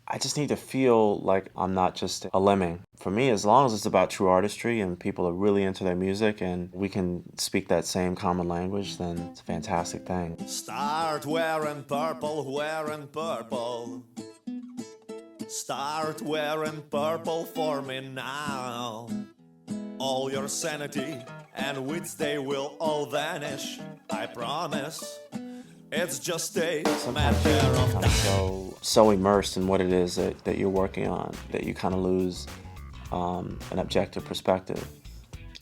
I just need to feel like I'm not just a lemming. For me, as long as it's about true artistry and people are really into their music and we can speak that same common language, then it's a fantastic thing. Start wearing purple, wearing purple. Start wearing purple for me now. All your sanity and wits, they will all vanish, I promise. It's just a matter of time. So immersed in what it is that you're working on that you kind of lose an objective perspective.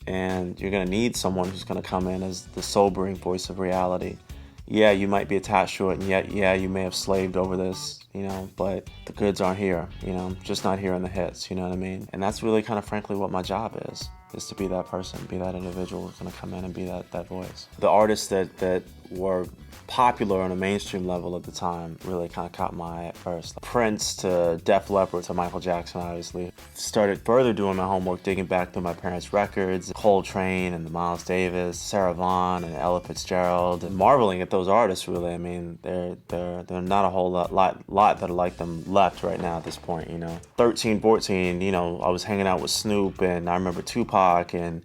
And you're going to need someone who's going to come in as the sobering voice of reality. Yeah, you might be attached to it, and yet, yeah, you may have slaved over this, but the goods aren't here, just not here in the hits, you know what I mean? And that's really kind of frankly what my job is to be that person, be that individual who's going to come in and be that voice. The artists that were popular on a mainstream level at the time really kind of caught my eye at first. Like Prince to Def Leppard to Michael Jackson, obviously. Started further doing my homework, digging back through my parents' records, Coltrane and the Miles Davis, Sarah Vaughan and Ella Fitzgerald, and marveling at those artists, really. I mean, they're not a whole lot that are like them left right now at this point, 13, 14, I was hanging out with Snoop, and I remember Tupac, and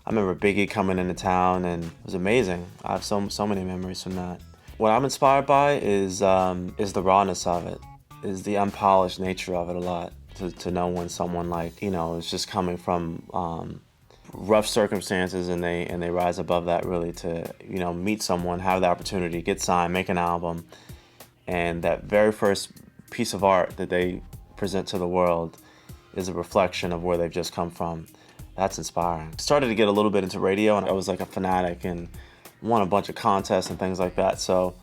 I remember Biggie coming into town, and it was amazing. I have so many memories from that. What I'm inspired by is the rawness of it, is the unpolished nature of it a lot. To know when someone is just coming from rough circumstances and they rise above that, really, to meet someone, have the opportunity, get signed, make an album, and that very first piece of art that they present to the world is a reflection of where they've just come from. That's inspiring. Started to get a little bit into radio, and I was like a fanatic and won a bunch of contests and things like that. So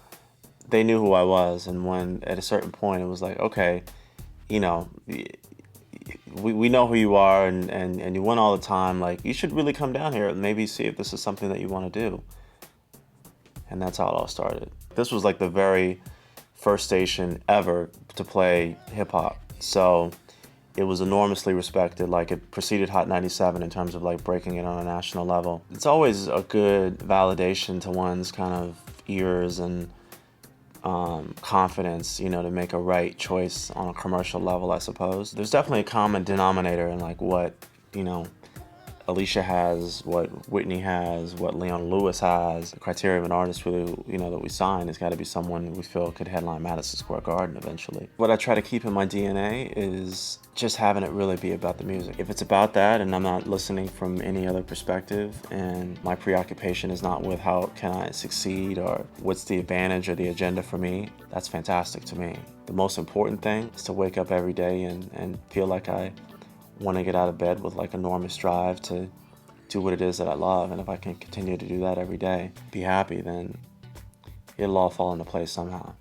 they knew who I was, and when at a certain point it was like, okay, we know who you are, and you win all the time. Like, you should really come down here and maybe see if this is something that you want to do. And that's how it all started. This was like the very first station ever to play hip hop. So it was enormously respected. Like, it preceded Hot 97 in terms of like breaking it on a national level. It's always a good validation to one's kind of ears and confidence, to make a right choice on a commercial level, I suppose. There's definitely a common denominator in like what, Alicia has, what Whitney has, what Leon Lewis has. The criteria of an artist really, that we sign has got to be someone we feel could headline Madison Square Garden eventually. What I try to keep in my DNA is just having it really be about the music. If it's about that and I'm not listening from any other perspective, and my preoccupation is not with how can I succeed or what's the advantage or the agenda for me, that's fantastic to me. The most important thing is to wake up every day and feel like I want to get out of bed with like enormous drive to do what it is that I love. And if I can continue to do that every day, be happy, then it'll all fall into place somehow.